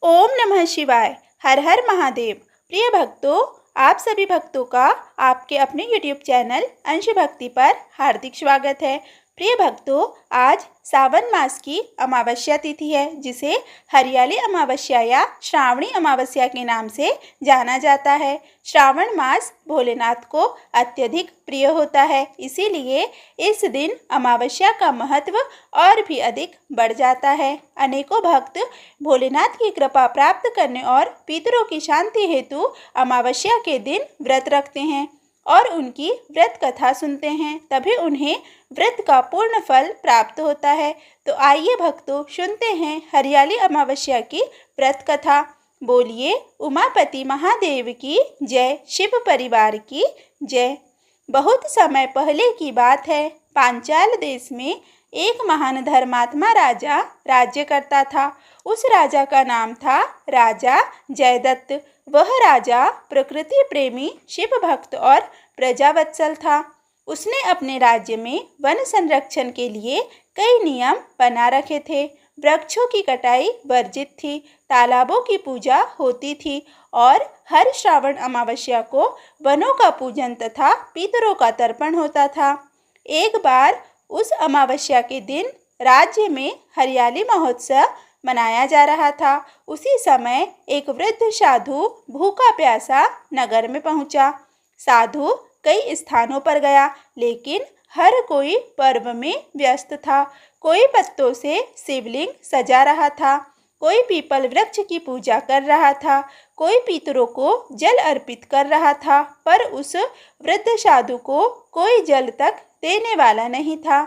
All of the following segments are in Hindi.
ओम नमः शिवाय। हर हर महादेव। प्रिय भक्तों, आप सभी भक्तों का आपके अपने YouTube चैनल अंश भक्ति पर हार्दिक स्वागत है। प्रिय भक्तों, आज सावन मास की अमावस्या तिथि है, जिसे हरियाली अमावस्या या श्रावणी अमावस्या के नाम से जाना जाता है। श्रावण मास भोलेनाथ को अत्यधिक प्रिय होता है, इसीलिए इस दिन अमावस्या का महत्व और भी अधिक बढ़ जाता है। अनेकों भक्त भोलेनाथ की कृपा प्राप्त करने और पितरों की शांति हेतु अमावस्या के दिन व्रत रखते हैं और उनकी व्रत कथा सुनते हैं, तभी उन्हें व्रत का पूर्ण फल प्राप्त होता है। तो आइए भक्तों, सुनते हैं हरियाली अमावस्या की व्रत कथा। बोलिए उमापति महादेव की जय, शिव परिवार की जय। बहुत समय पहले की बात है। पांचाल देश में एक महान धर्मात्मा राजा राज्य करता था। उस राजा का नाम था राजा जयदत्त। वह राजा प्रकृति प्रेमी, शिव भक्त और प्रजावत्सल था। उसने अपने राज्य में वन संरक्षण के लिए कई नियम बना रखे थे। वृक्षों की कटाई वर्जित थी, तालाबों की पूजा होती थी और हर श्रावण अमावस्या को वनों का पूजन तथा पितरों का तर्पण होता था। एक बार उस अमावस्या के दिन राज्य में हरियाली महोत्सव मनाया जा रहा था। उसी समय एक वृद्ध साधु भूखा प्यासा नगर में पहुंचा। साधु कई स्थानों पर गया, लेकिन हर कोई पर्व में व्यस्त था। कोई पत्तों से शिवलिंग सजा रहा था, कोई पीपल वृक्ष की पूजा कर रहा था, कोई पितरों को जल अर्पित कर रहा था, पर उस वृद्ध साधु को कोई जल तक देने वाला नहीं था।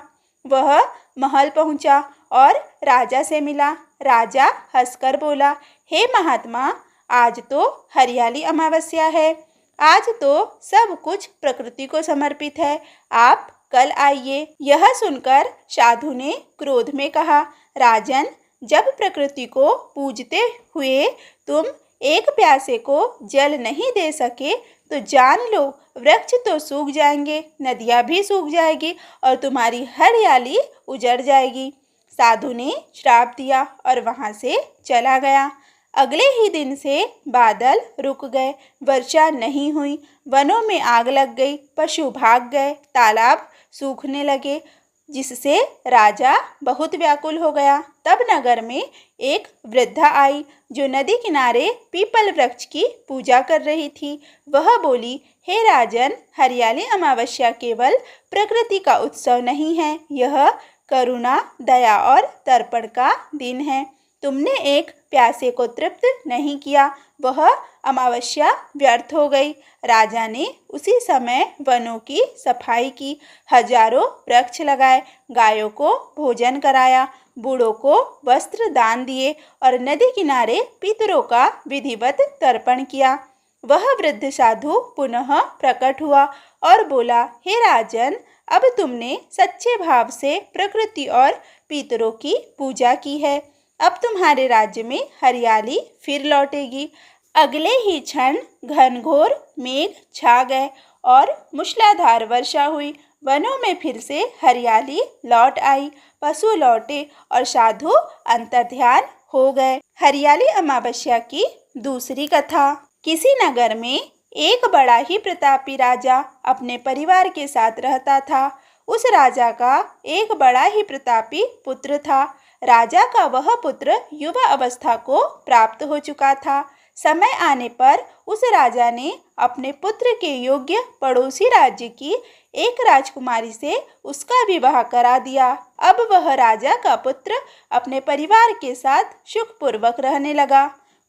वह महल पहुंचा और राजा से मिला। राजा हंसकर बोला, हे महात्मा, आज तो हरियाली अमावस्या है। आज तो सब कुछ प्रकृति को समर्पित है। आप कल आइए। यह सुनकर साधु ने क्रोध में कहा, राजन, जब प्रकृति को पूजते हुए तुम एक प्यासे को जल नहीं दे सके तो जान लो, वृक्ष तो सूख जाएंगे, नदियाँ भी सूख जाएगी और तुम्हारी हरियाली उजड़ जाएगी। साधु ने श्राप दिया और वहाँ से चला गया। अगले ही दिन से बादल रुक गए, वर्षा नहीं हुई, वनों में आग लग गई, पशु भाग गए, तालाब सूखने लगे, जिससे राजा बहुत व्याकुल हो गया। तब नगर में एक वृद्धा आई जो नदी किनारे पीपल वृक्ष की पूजा कर रही थी। वह बोली, हे राजन, हरियाली अमावस्या केवल प्रकृति का उत्सव नहीं है, यह करुणा, दया और तर्पण का दिन है। तुमने एक प्यासे को तृप्त नहीं किया, वह अमावस्या व्यर्थ हो गई। राजा ने उसी समय वनों की सफाई की, हजारों वृक्ष लगाए, गायों को भोजन कराया, बूढ़ों को वस्त्र दान दिए और नदी किनारे पितरों का विधिवत तर्पण किया। वह वृद्ध साधु पुनः प्रकट हुआ और बोला, हे राजन, अब तुमने सच्चे भाव से प्रकृति और पितरों की पूजा की है। अब तुम्हारे राज्य में हरियाली फिर लौटेगी। अगले ही क्षण घनघोर मेघ छा गए और मूसलाधार वर्षा हुई। वनों में फिर से हरियाली लौट आई, पशु लौटे और साधु अंतर्ध्यान हो गए। हरियाली अमावस्या की दूसरी कथा। किसी नगर में एक बड़ा ही प्रतापी राजा अपने परिवार के साथ रहता था। उस राजा का एक बड़ा ही प्रतापी पुत्र था। राजा का वह पुत्र युवा अवस्था को प्राप्त हो चुका था। समय आने पर उस राजा ने अपने पुत्र के योग्य पड़ोसी राज्य की एक राजकुमारी से उसका विवाह करा दिया। अब वह राजा का पुत्र अपने परिवार के साथ सुखपूर्वक रहने लगा।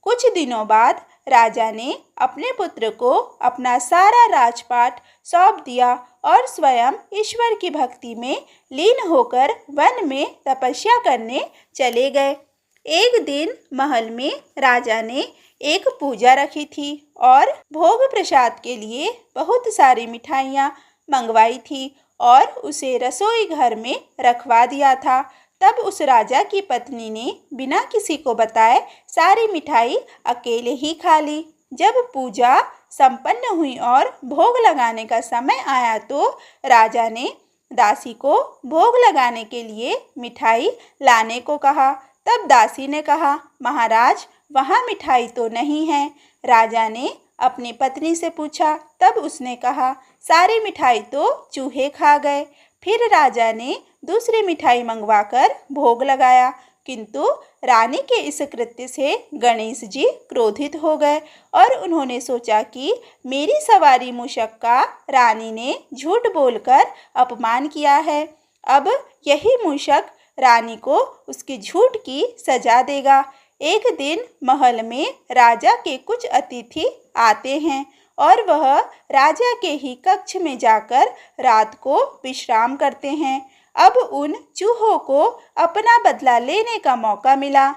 कुछ दिनों बाद राजा ने अपने पुत्र को अपना सारा राजपाट सौंप दिया और स्वयं ईश्वर की भक्ति में लीन होकर वन में तपस्या करने चले गए। एक दिन महल में राजा ने एक पूजा रखी थी और भोग प्रसाद के लिए बहुत सारी मिठाइयाँ मंगवाई थी और उसे रसोई घर में रखवा दिया था। तब उस राजा की पत्नी ने बिना किसी को बताए सारी मिठाई अकेले ही खा ली। जब पूजा संपन्न हुई और भोग लगाने का समय आया तो राजा ने दासी को भोग लगाने के लिए मिठाई लाने को कहा। तब दासी ने कहा, महाराज, वहाँ मिठाई तो नहीं है। राजा ने अपनी पत्नी से पूछा। तब उसने कहा, सारी मिठाई तो चूहे खा गए। फिर राजा ने दूसरी मिठाई मंगवाकर भोग लगाया, किंतु रानी के इस कृत्य से गणेश जी क्रोधित हो गए और उन्होंने सोचा कि मेरी सवारी मूषक का रानी ने झूठ बोलकर अपमान किया है। अब यही मूषक रानी को उसकी झूठ की सजा देगा। एक दिन महल में राजा के कुछ अतिथि आते हैं और वह राजा के ही कक्ष में जाकर रात को विश्राम करते हैं। अब उन चूहों को अपना बदला लेने का मौका मिला।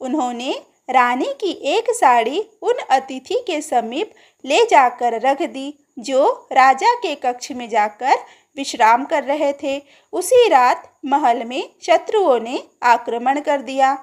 उन्होंने रानी की एक साड़ी उन अतिथि के समीप ले जाकर रख दी, जो राजा के कक्ष में जाकर विश्राम कर रहे थे। उसी रात महल में शत्रुओं ने आक्रमण कर दिया।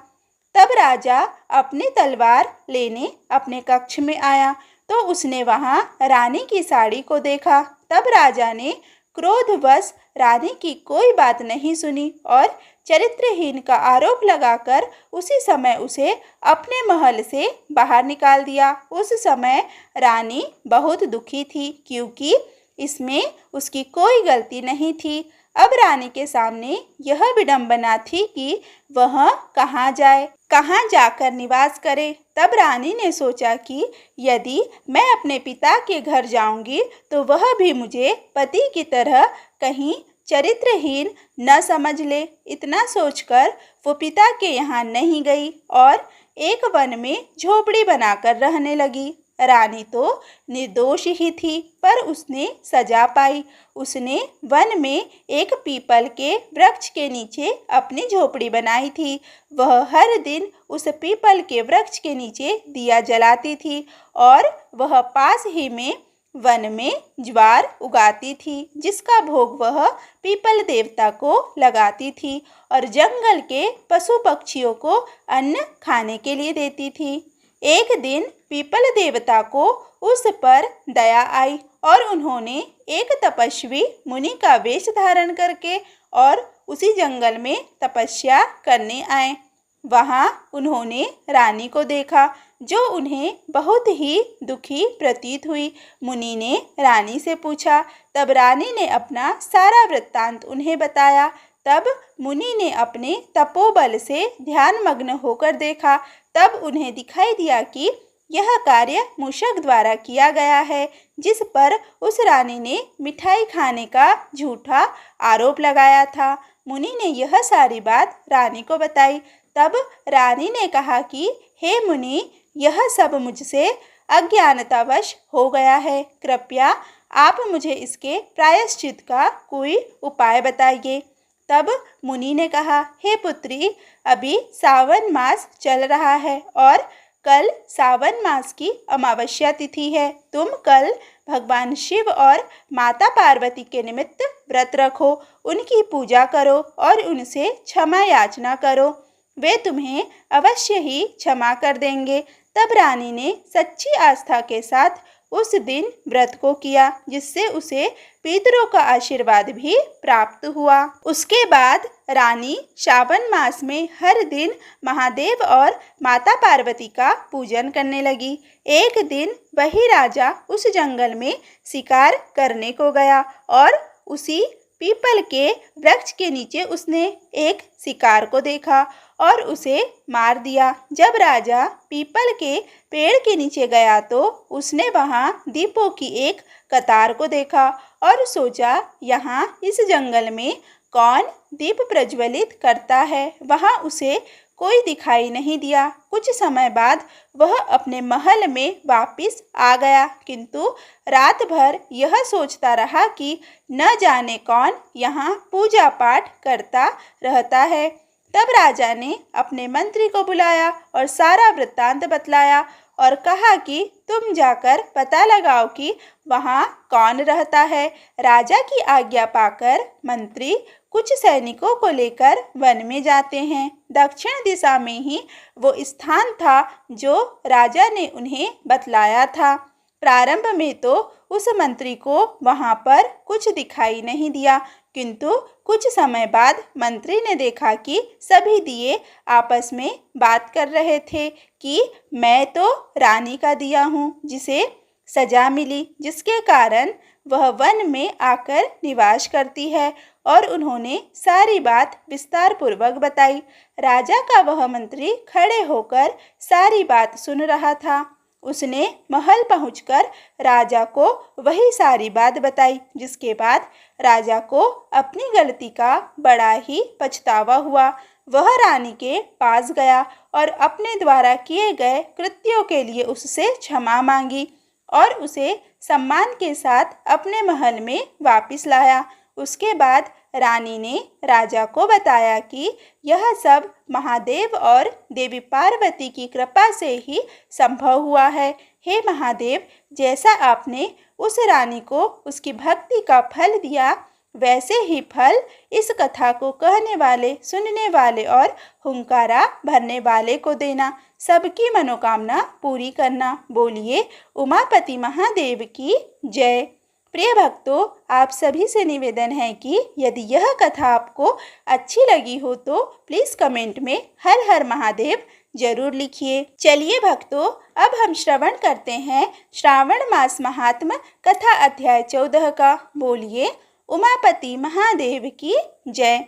तब राजा अपनी तलवार लेने अपने कक्ष में आया तो उसने वहां रानी की साड़ी को देखा। तब राजा ने क्रोधवश रानी की कोई बात नहीं सुनी और चरित्रहीन का आरोप लगाकर उसी समय उसे अपने महल से बाहर निकाल दिया। उस समय रानी बहुत दुखी थी, क्योंकि इसमें उसकी कोई गलती नहीं थी। अब रानी के सामने यह विडंबना थी कि वह कहाँ जाए, कहाँ जाकर निवास करे। तब रानी ने सोचा कि यदि मैं अपने पिता के घर जाऊंगी तो वह भी मुझे पति की तरह कहीं चरित्रहीन न समझ ले। इतना सोचकर वो पिता के यहाँ नहीं गई और एक वन में झोपड़ी बनाकर रहने लगी। रानी तो निर्दोष ही थी, पर उसने सजा पाई। उसने वन में एक पीपल के वृक्ष के नीचे अपनी झोपड़ी बनाई थी। वह हर दिन उस पीपल के वृक्ष के नीचे दिया जलाती थी और वह पास ही में वन में ज्वार उगाती थी, जिसका भोग वह पीपल देवता को लगाती थी और जंगल के पशु पक्षियों को अन्न खाने के लिए देती थी। एक दिन पीपल देवता को उस पर दया आई और उन्होंने एक तपस्वी मुनि का वेश धारण करके और उसी जंगल में तपस्या करने आए। वहां उन्होंने रानी को देखा, जो उन्हें बहुत ही दुखी प्रतीत हुई। मुनि ने रानी से पूछा। तब रानी ने अपना सारा वृत्तांत उन्हें बताया। तब मुनि ने अपने तपोबल से ध्यानमग्न होकर देखा। तब उन्हें दिखाई दिया कि यह कार्य मूषक द्वारा किया गया है, जिस पर उस रानी ने मिठाई खाने का झूठा आरोप लगाया था। मुनि ने यह सारी बात रानी को बताई। तब रानी ने कहा कि हे मुनि, यह सब मुझसे अज्ञानतावश हो गया है। कृपया आप मुझे इसके प्रायश्चित का कोई उपाय बताइए। तब मुनि ने कहा, हे पुत्री, अभी सावन मास चल रहा है और कल सावन मास की अमावस्या तिथि है। तुम कल भगवान शिव और माता पार्वती के निमित्त व्रत रखो, उनकी पूजा करो और उनसे क्षमा याचना करो। वे तुम्हें अवश्य ही क्षमा कर देंगे। तब रानी ने सच्ची आस्था के साथ उस दिन व्रत को किया, जिससे उसे पितरों का आशीर्वाद भी प्राप्त हुआ। उसके बाद रानी श्रावण मास में हर दिन महादेव और माता पार्वती का पूजन करने लगी। एक दिन वही राजा उस जंगल में शिकार करने को गया और उसी पीपल के वृक्ष के नीचे उसने एक शिकार को देखा और उसे मार दिया। जब राजा पीपल के पेड़ के नीचे गया तो उसने वहां दीपों की एक कतार को देखा और सोचा, यहाँ इस जंगल में कौन दीप प्रज्वलित करता है। वहां उसे कोई दिखाई नहीं दिया। कुछ समय बाद वह अपने महल में वापस आ गया, किंतु रात भर यह सोचता रहा कि न जाने कौन यहाँ पूजा पाठ करता रहता है। तब राजा ने अपने मंत्री को बुलाया और सारा वृत्तांत बतलाया और कहा कि तुम जाकर पता लगाओ कि वहाँ कौन रहता है। राजा की आज्ञा पाकर मंत्री कुछ सैनिकों को लेकर वन में जाते हैं। दक्षिण दिशा में ही वो स्थान था जो राजा ने उन्हें बतलाया था। प्रारंभ में तो उस मंत्री को वहाँ पर कुछ दिखाई नहीं दिया, किंतु कुछ समय बाद मंत्री ने देखा कि सभी दिए आपस में बात कर रहे थे कि मैं तो रानी का दिया हूँ जिसे सजा मिली, जिसके कारण वह वन में आकर निवास करती है। और उन्होंने सारी बात विस्तार पूर्वक बताई। राजा का वह मंत्री खड़े होकर सारी बात सुन रहा था। उसने महल पहुंचकर राजा को वही सारी बात बताई, जिसके बाद राजा को अपनी गलती का बड़ा ही पछतावा हुआ। वह रानी के पास गया और अपने द्वारा किए गए कृत्यों के लिए उससे क्षमा मांगी और उसे सम्मान के साथ अपने महल में वापस लाया। उसके बाद रानी ने राजा को बताया कि यह सब महादेव और देवी पार्वती की कृपा से ही संभव हुआ है। हे महादेव, जैसा आपने उस रानी को उसकी भक्ति का फल दिया, वैसे ही फल इस कथा को कहने वाले, सुनने वाले और हुंकारा भरने वाले को देना। सबकी मनोकामना पूरी करना। बोलिए उमापति महादेव की जय। प्रिय भक्तों, आप सभी से निवेदन है कि यदि यह कथा आपको अच्छी लगी हो तो प्लीज़ कमेंट में हर हर महादेव जरूर लिखिए। चलिए भक्तों, अब हम श्रवण करते हैं श्रावण मास महात्म कथा अध्याय 14 का। बोलिए उमापति महादेव की जय।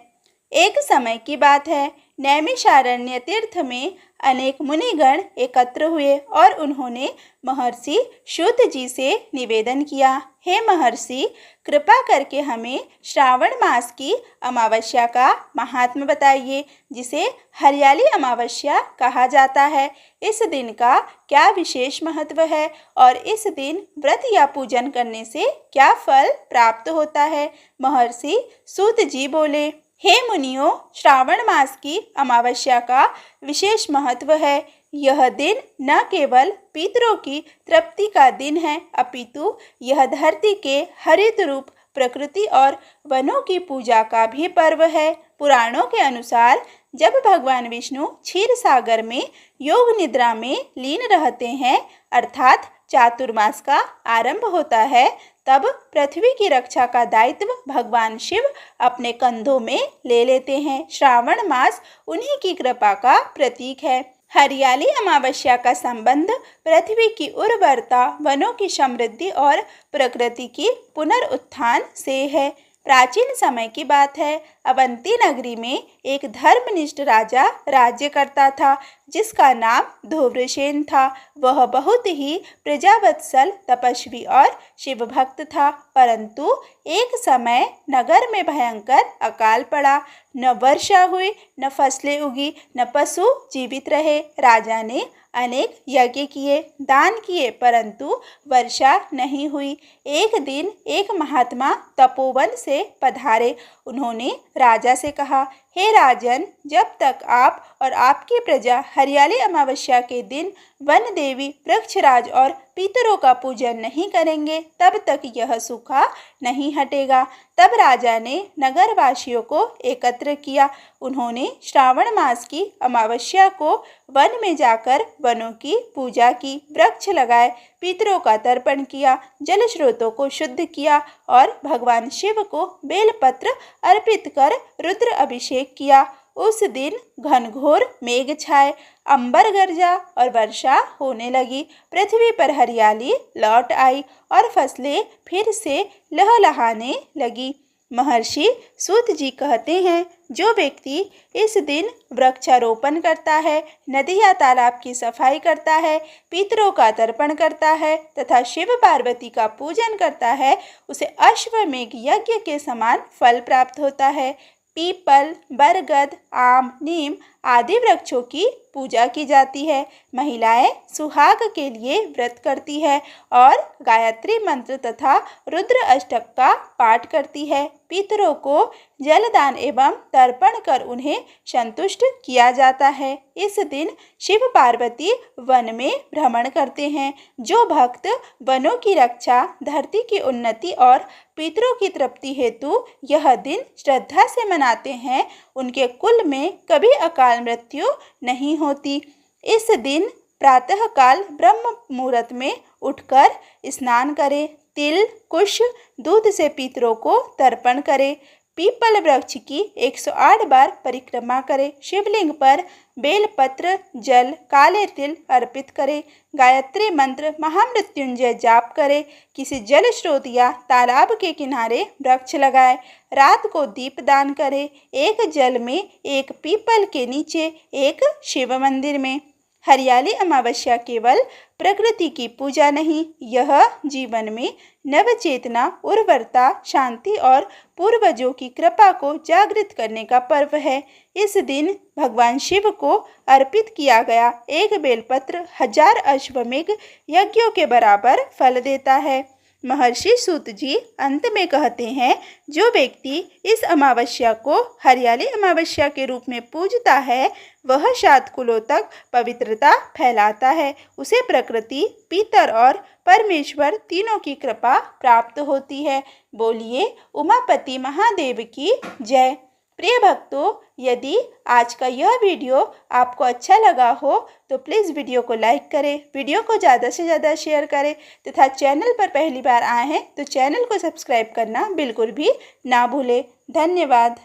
एक समय की बात है, नैमिषारण्य तीर्थ में अनेक मुनिगण एकत्र हुए और उन्होंने महर्षि सूत जी से निवेदन किया, हे महर्षि, कृपा करके हमें श्रावण मास की अमावस्या का महात्म्य बताइए, जिसे हरियाली अमावस्या कहा जाता है। इस दिन का क्या विशेष महत्व है और इस दिन व्रत या पूजन करने से क्या फल प्राप्त होता है। महर्षि सूत जी बोले, हे मुनियों, श्रावण मास की अमावस्या का विशेष महत्व है। यह दिन न केवल पितरों की तृप्ति का दिन है, अपितु यह धरती के हरित रूप प्रकृति और वनों की पूजा का भी पर्व है। पुराणों के अनुसार जब भगवान विष्णु क्षीर सागर में योग निद्रा में लीन रहते हैं, अर्थात चातुर्मास का आरंभ होता है, तब पृथ्वी की रक्षा का दायित्व भगवान शिव अपने कंधों में ले लेते हैं। श्रावण मास उन्हीं की कृपा का प्रतीक है। हरियाली अमावस्या का संबंध पृथ्वी की उर्वरता, वनों की समृद्धि और प्रकृति की पुनरुत्थान से है। प्राचीन समय की बात है, अवंती नगरी में एक धर्मनिष्ठ राजा राज्य करता था, जिसका नाम ध्रुवसेन था। वह बहुत ही प्रजावत्सल, तपस्वी और शिव भक्त था, परंतु एक समय नगर में भयंकर अकाल पड़ा। न वर्षा हुई, न फसलें उगी, न पशु जीवित रहे। राजा ने अनेक यज्ञ किए, दान किए, परंतु वर्षा नहीं हुई। एक दिन एक महात्मा तपोवन से पधारे। उन्होंने राजा से कहा, हे राजन, जब तक आप और आपकी प्रजा हरियाली अमावस्या के दिन वन देवी, वृक्षराज और पितरों का पूजन नहीं करेंगे, तब तक यह सूखा नहीं हटेगा। तब राजा ने नगरवासियों को एकत्र किया। उन्होंने श्रावण मास की अमावस्या को वन में जाकर वनों की पूजा की, वृक्ष लगाए, पितरों का तर्पण किया, जल स्रोतों को शुद्ध किया और भगवान शिव को बेलपत्र अर्पित कर रुद्र अभिषेक किया। उस दिन घनघोर मेघ छाए, अंबर गरजा और वर्षा होने लगी। पृथ्वी पर हरियाली लौट आई और फसलें फिर से लहलहाने लगी। महर्षि सूत जी कहते हैं, जो व्यक्ति इस दिन वृक्षारोपण करता है, नदी या तालाब की सफाई करता है, पितरों का तर्पण करता है तथा शिव पार्वती का पूजन करता है, उसे अश्वमेघ यज्ञ के समान फल प्राप्त होता है। पीपल, बरगद, आम, नीम आदि वृक्षों की पूजा की जाती है। महिलाएं सुहाग के लिए व्रत करती है और गायत्री मंत्र तथा रुद्र अष्टक का पाठ करती है। पितरों को जलदान एवं तर्पण कर उन्हें संतुष्ट किया जाता है। इस दिन शिव पार्वती वन में भ्रमण करते हैं। जो भक्त वनों की रक्षा, धरती की उन्नति और पितरों की तृप्ति हेतु यह दिन श्रद्धा से मनाते हैं, उनके कुल में कभी अकाल मृत्यु नहीं होती। इस दिन प्रातःकाल ब्रह्म मुहूर्त में उठकर स्नान करें, तिल, कुश, दूध से पितरों को तर्पण करें। पीपल वृक्ष की 108 बार परिक्रमा करें। शिवलिंग पर बेलपत्र, जल, काले तिल अर्पित करें। गायत्री मंत्र महामृत्युंजय जाप करें। किसी जल स्रोत या तालाब के किनारे वृक्ष लगाएं। रात को दीप दान करें, एक जल में, एक पीपल के नीचे, एक शिव मंदिर में। हरियाली अमावस्या केवल प्रकृति की पूजा नहीं, यह जीवन में नवचेतना, उर्वरता, शांति और पूर्वजों की कृपा को जागृत करने का पर्व है। इस दिन भगवान शिव को अर्पित किया गया एक बेलपत्र 1000 अश्वमेघ यज्ञों के बराबर फल देता है। महर्षि सूत जी अंत में कहते हैं, जो व्यक्ति इस अमावस्या को हरियाली अमावस्या के रूप में पूजता है, वह 7 कुलों तक पवित्रता फैलाता है। उसे प्रकृति, पितर और परमेश्वर तीनों की कृपा प्राप्त होती है। बोलिए उमापति महादेव की जय। प्रिय भक्तों, यदि आज का यह वीडियो आपको अच्छा लगा हो तो प्लीज़ वीडियो को लाइक करें, वीडियो को ज़्यादा से ज़्यादा शेयर करें तथा चैनल पर पहली बार आए हैं तो चैनल को सब्सक्राइब करना बिल्कुल भी ना भूलें। धन्यवाद।